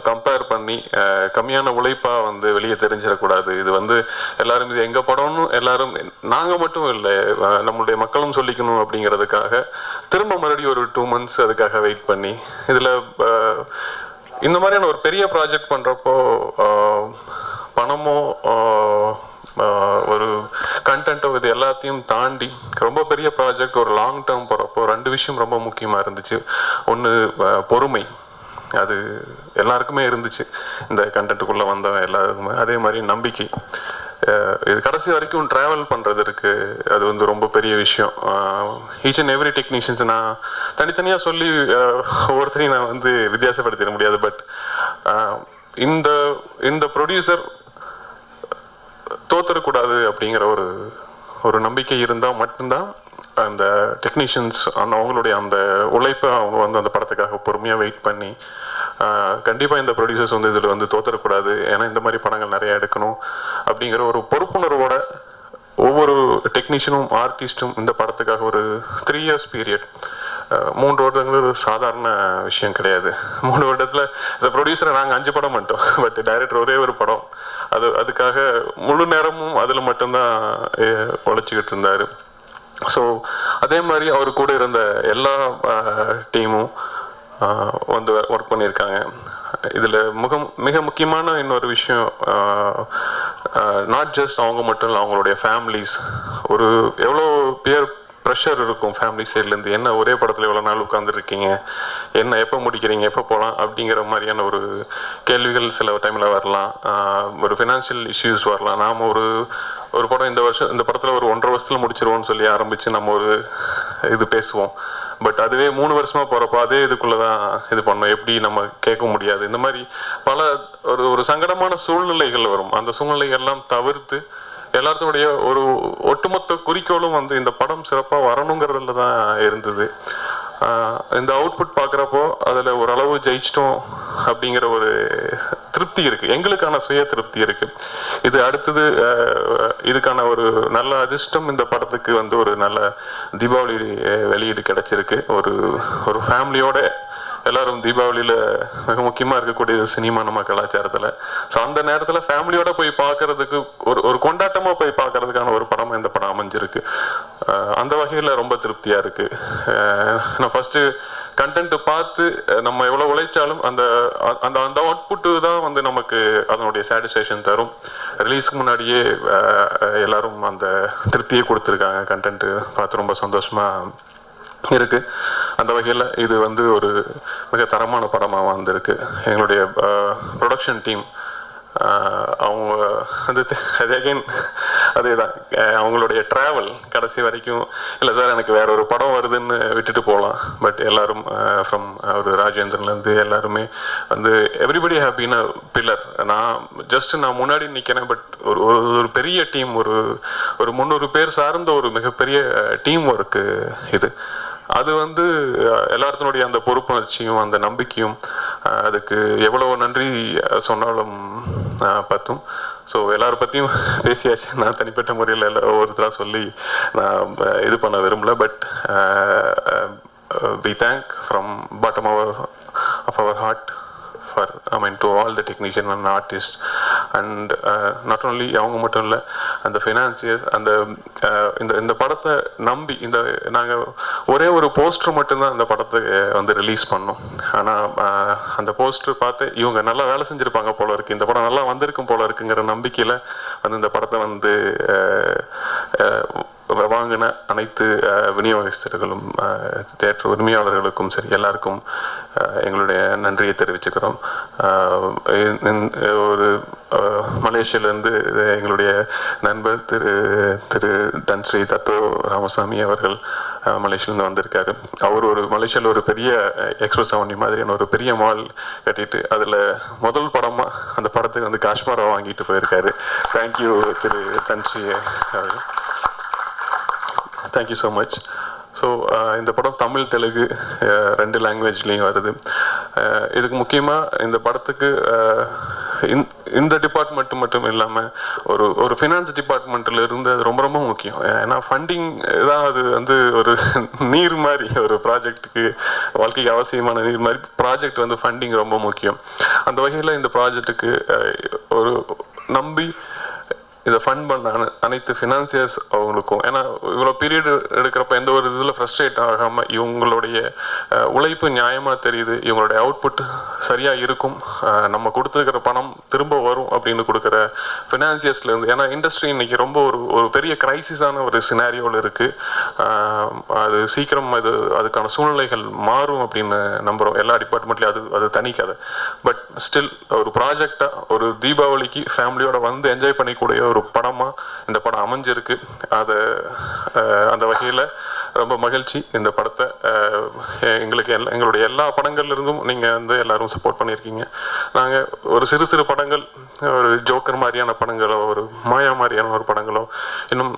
கம்பேர் பண்ணி கம்மியான உழைப்பாக வந்து வெளியே தெரிஞ்சிடக்கூடாது. இது வந்து எல்லாரும் இது எங்கள் படம்னு எல்லாரும், நாங்கள் மட்டும் இல்லை நம்மளுடைய மக்களும் சொல்லிக்கணும் அப்படிங்கிறதுக்காக திரும்ப மறுபடியும் ஒரு 2 months அதுக்காக வெயிட் பண்ணி இதில் இந்த மாதிரியான ஒரு பெரிய ப்ராஜெக்ட் பண்ணுறப்போ பணமோ ஒரு கண்டென்ட்டோ இது எல்லாத்தையும் தாண்டி ரொம்ப பெரிய ப்ராஜெக்ட், ஒரு லாங் டேர்ம் போகிறப்போ 2 விஷயம் ரொம்ப முக்கியமாக இருந்துச்சு. ஒன்று பொறுமை, அது எல்லாருக்குமே இருந்துச்சு, இந்த கண்டென்ட்டுக்குள்ளே வந்தவன் எல்லாருக்குமே. அதே மாதிரி நம்பிக்கை, இது கடைசி வரைக்கும் ட்ராவல் பண்ணுறது இருக்குது, அது வந்து ரொம்ப பெரிய விஷயம். ஈச் அண்ட் எவ்ரி டெக்னீஷியன்ஸ் நான் தனித்தனியாக சொல்லி ஒவ்வொருத்தரையும் நான் வந்து வித்தியாசப்படுத்திட முடியாது. பட் இந்த ப்ரொடியூசர் தோத்தரக்கூடாது அப்படிங்கிற ஒரு நம்பிக்கை இருந்தால் மட்டும்தான் அந்த டெக்னீஷியன்ஸ் அவங்களுடைய அந்த உழைப்பை அவங்க வந்து அந்த படத்துக்காக பொறுமையாக வெயிட் பண்ணி கண்டிப்பாக இந்த ப்ரொடியூசர்ஸ் வந்து இதில் வந்து தோத்தரக்கூடாது, ஏன்னா இந்த மாதிரி படங்கள் நிறையா எடுக்கணும் அப்படிங்கிற ஒரு பொறுப்புணர்வோட ஒவ்வொரு டெக்னீஷியனும் ஆர்டிஸ்ட்டும் இந்த படத்துக்காக ஒரு 3 years பீரியட், 3 வருடங்கள் சாதாரண விஷயம் கிடையாது. 3 வருடத்தில் இந்த ப்ரொடியூசரை நாங்கள் 5 படம் பண்ணிட்டோம், பட் டைரக்டர் ஒரே ஒரு படம். அதுக்காக முழு நேரமும் அதில் மட்டும்தான் உழைச்சிக்கிட்டு இருந்தார். ஸோ அதே மாதிரி அவர் கூட இருந்த எல்லா டீமும் வந்து ஒர்க் பண்ணியிருக்காங்க. இதில் மிக முக்கியமான இன்னொரு விஷயம், நாட் ஜஸ்ட் அவங்க மட்டும் இல்லை, அவங்களுடைய ஃபேமிலிஸ். எவ்வளோ ப்ரெஷர் இருக்கும் ஃபேமிலி சைட்லேருந்து. என்ன ஒரே படத்தில் இவ்வளோ நாள் உட்காந்துருக்கீங்க, என்ன எப்போ முடிக்கிறீங்க, எப்போ போகலாம் அப்படிங்கிற மாதிரியான ஒரு கேள்விகள் சில டைமில் வரலாம். ஒரு ஃபினான்ஷியல் இஷ்யூஸ் வரலாம். நாம் ஒரு படம் இந்த படத்தில் ஒரு 1.5 வருஷத்தில் முடிச்சிருவோம்னு சொல்லி ஆரம்பித்து நம்ம ஒரு இது பேசுவோம். பட் அதுவே 3 வருஷமாக போகிறப்போ அதே இதுக்குள்ளே தான் இது பண்ணோம், எப்படி நம்ம கேட்க முடியாது. இந்த மாதிரி பல ஒரு சங்கடமான சூழ்நிலைகள் வரும். அந்த சூழ்நிலைகள்லாம் தவிர்த்து எல்லாத்தோடைய ஒரு ஒட்டுமொத்த குறிக்கோளும் வந்து இந்த படம் சிறப்பாக வரணுங்கிறதுல தான் இருந்தது. இந்த அவுட்புட் பார்க்குறப்போ அதில் ஓரளவு ஜெயிச்சிட்டோம் அப்படிங்கிற ஒரு திருப்தி இருக்குது, எங்களுக்கான சுய திருப்தி இருக்குது. இது அடுத்தது இதுக்கான ஒரு நல்ல அதிர்ஷ்டம் இந்த படத்துக்கு வந்து ஒரு நல்ல தீபாவளி வெளியீடு கிடச்சிருக்கு. ஒரு ஃபேமிலியோட எல்லாரும் தீபாவளியில் மிக முக்கியமாக இருக்கக்கூடியது சினிமா நம்ம கலாச்சாரத்தில். ஸோ அந்த நேரத்தில் ஃபேமிலியோட போய் பார்க்கறதுக்கு ஒரு கொண்டாட்டமாக போய் பார்க்கறதுக்கான ஒரு படம் இந்த படம் அமைஞ்சிருக்கு. அந்த வகையில் ரொம்ப திருப்தியாக இருக்குது. நான் ஃபஸ்ட்டு கண்டென்ட்டு பார்த்து நம்ம எவ்வளோ உழைச்சாலும் அந்த அந்த அந்த அவுட்புட்டு தான் வந்து நமக்கு அதனுடைய சாட்டிஸ்ஃபேக்ஷன் தரும். ரிலீஸ்க்கு முன்னாடியே எல்லாரும் அந்த திருப்தியை கொடுத்துருக்காங்க. கண்டென்ட்டு பார்த்து ரொம்ப சந்தோஷமாக இருக்குது. அந்த வகையில் இது வந்து ஒரு மிக தரமான படமாக வந்திருக்கு. எங்களுடைய ப்ரொடக்ஷன் டீம் அவங்க வந்து அகைன் அதே தான், அவங்களுடைய ட்ராவல் கடைசி வரைக்கும் இல்லை சார் எனக்கு வேற ஒரு படம் வருதுன்னு விட்டுட்டு போகலாம், பட் எல்லாரும் ஃப்ரம் ஒரு ராஜேந்திரன்லேருந்து எல்லாருமே வந்து everybody have been a pillar. நான் முன்னாடி நிற்கிறேன், பட் ஒரு பெரிய டீம், ஒரு 300 பேர் சார்ந்த ஒரு மிகப்பெரிய டீம் ஒர்க்கு இது. அது வந்து எல்லாத்தினுடைய அந்த பொறுப்புணர்ச்சியும் அந்த நம்பிக்கையும் அதுக்கு எவ்வளோ நன்றி சொன்னாலும் பத்தும். ஸோ எல்லாரை பற்றியும் பேசியாச்சு. நான் தனிப்பட்ட முறையில் ஒவ்வொருத்தராக சொல்லி நான் இது பண்ண விரும்பல. But we thank from bottom of our heart to all the technicians and artists and not only அவங்க மட்டும் இல்லை, அந்த ஃபினான்சியர்ஸ், அந்த இந்த படத்தை நம்பி நாங்கள் ஒரே ஒரு போஸ்டர் மட்டும்தான் அந்த படத்தை வந்து ரிலீஸ் பண்ணோம். ஆனால் அந்த போஸ்டர் பார்த்து இவங்க நல்லா வேலை செஞ்சுருப்பாங்க போல இருக்குது, இந்த படம் நல்லா வந்திருக்கும் போல இருக்குங்கிற நம்பிக்கையில் வந்து இந்த படத்தை வந்து வாங்கின அனைத்து விநியோகஸ்தர்களும் தியேட்டர் உரிமையாளர்களுக்கும் சரி எல்லாருக்கும் எங்களுடைய நன்றியை தெரிவிச்சுக்கிறோம். ஒரு மலேசியாவிலேருந்து எங்களுடைய நண்பர் திரு தன்ஸ்ரீ தத்தோ ராமசாமி அவர்கள் மலேசியாவிலேருந்து வந்திருக்காரு. அவர் மலேசியாவில் ஒரு பெரிய எக்ஸ்பிரஸ் அவனி மாதிரியான ஒரு பெரிய மால் கட்டிட்டு அதில் முதல் படமாக அந்த படத்துக்கு வந்து காஷ்மீரை வாங்கிட்டு போயிருக்காரு. தேங்க்யூ திரு தன்ஸ்ரீ அவர்கள், தேங்க்யூ ஸோ மச். ஸோ இந்த படம் தமிழ் தெலுங்கு 2 லாங்குவேஜ்லேயும் வருது. இதுக்கு முக்கியமாக இந்த படத்துக்கு இந்த டிபார்ட்மெண்ட் மட்டும் இல்லாமல் ஒரு ஃபினான்ஸ் டிபார்ட்மெண்ட்டில் இருந்து அது ரொம்ப ரொம்ப முக்கியம். ஏன்னா ஃபண்டிங் தான் அது வந்து ஒரு நீர் மாதிரி, ஒரு ப்ராஜெக்ட்டுக்கு வாழ்க்கைக்கு அவசியமான நீர் மாதிரி ப்ராஜெக்ட் வந்து ஃபண்டிங் ரொம்ப முக்கியம். அந்த வகையில் இந்த ப்ராஜெக்ட்டுக்கு ஒரு நம்பி இதை ஃபண்ட் பண்ண அனைத்து ஃபினான்சியர்ஸ் அவங்களுக்கும், ஏன்னா இவ்வளோ பீரியட் எடுக்கிறப்ப எந்த ஒரு இதில் ஃப்ரஸ்ட்ரேட் ஆகாமல் இவங்களுடைய உழைப்பு நியாயமாக தெரியுது, இவங்களுடைய அவுட்புட் சரியாக இருக்கும், நம்ம கொடுத்துருக்கிற பணம் திரும்ப வரும் அப்படின்னு கொடுக்குற ஃபினான்சியர்ஸ்லேருந்து. ஏன்னா இண்டஸ்ட்ரி இன்றைக்கி ரொம்ப ஒரு பெரிய கிரைசிஸான ஒரு சினாரியோவில் இருக்குது. அது சீக்கிரம் அதுக்கான சூழ்நிலைகள் மாறும் அப்படின்னு நம்புகிறோம். எல்லா டிபார்ட்மெண்ட்லேயும் அது தனி கதை. பட் ஸ்டில் ஒரு ப்ராஜெக்டாக ஒரு தீபாவளிக்கு ஃபேமிலியோட வந்து என்ஜாய் பண்ணிக்கூடிய ஒரு படமாக இந்த படம் அமைஞ்சிருக்கு. அந்த வகையில் ரொம்ப மகிழ்ச்சி. இந்த படத்தை எங்களுடைய எல்லா படங்கள்லேருந்தும் நீங்கள் வந்து எல்லாரும் சப்போர்ட் பண்ணியிருக்கீங்க. நாங்கள் ஒரு சிறு படங்கள், ஒரு ஜோக்கர் மாதிரியான படங்களோ, ஒரு மாயா மாதிரியான ஒரு படங்களோ, இன்னும்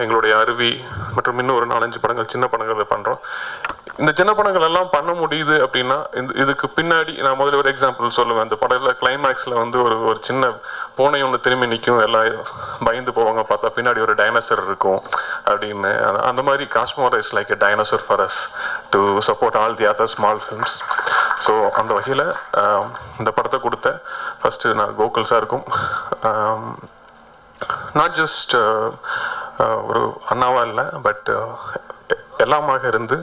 எங்களுடைய அருவி மற்றும் இன்னும் ஒரு 4-5 படங்கள் சின்ன படங்கள் பண்ணுறோம். இந்த சின்ன படங்கள் எல்லாம் பண்ண முடியுது அப்படின்னா இதுக்கு பின்னாடி நான் முதல்ல ஒரு எக்ஸாம்பிள் சொல்லுவேன். அந்த படத்தில் கிளைமேக்ஸில் வந்து ஒரு சின்ன பூனை ஒன்று திரும்பி நிற்கும், எல்லாம் பயந்து போவாங்க, பார்த்தா பின்னாடி ஒரு டைனோசர் இருக்கும் அப்படின்னு. அந்த மாதிரி Kashmir is like a dinosaur for us to support all the other small films. So அந்த வகையில் இந்த படத்தை கொடுத்த ஃபஸ்ட்டு நான் கோகுல் சாருக்கும், நாட் ஜஸ்ட் ஒரு அண்ணாவா இல்லை, பட் எல்லாமாக இருந்து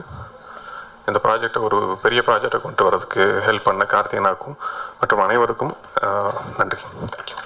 இந்த ப்ராஜெக்டை ஒரு பெரிய ப்ராஜெக்டை கொண்டு வரதுக்கு ஹெல்ப் பண்ண கார்த்திகனாக்கும் மற்றும் அனைவருக்கும் நன்றி. தேங்க்யூ.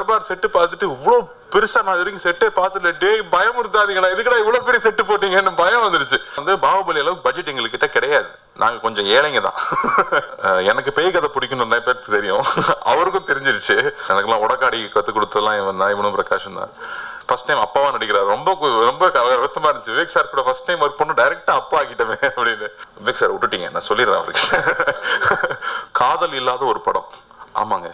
தர்பார் செட்டு பார்த்துட்டு இவ்வளோ பெருசா நான் இது வரைக்கும் செட்டே பார்த்துட்டு டேய் பயமுறுத்தாதீங்கடா இதுக்கடா இவ்வளோ பெரிய செட்டு போட்டீங்கன்னு பயம் வந்துருச்சு. வந்து பாகுபலி அளவுக்கு பட்ஜெட் எங்ககிட்ட கிடையாது, நாங்க கொஞ்சம் ஏழைங்க தான். எனக்கு பேய் கதை பிடிக்கும்னு நிறைய பேருக்கு தெரியும், அவருக்கும் தெரிஞ்சிருச்சு. எனக்குலாம் உடக்காடி கற்றுக் கொடுத்ததெல்லாம் இவன் தான், இவனும் பிரகாஷன் தான். ஃபர்ஸ்ட் டைம் அப்பாவா நடிக்கிறார், ரொம்ப ரொம்ப வருத்தமா இருந்துச்சு. விவேக் சார் கூட ஃபர்ஸ்ட் டைம் ஒர்க் பண்ண டைரக்டா அப்பா ஆகிட்டமே அப்படின்னு. விவேக் சார் விட்டுட்டீங்க, நான் சொல்லிடுறேன் அவருக்கு. காதல் இல்லாத ஒரு படம். ஆமாங்க.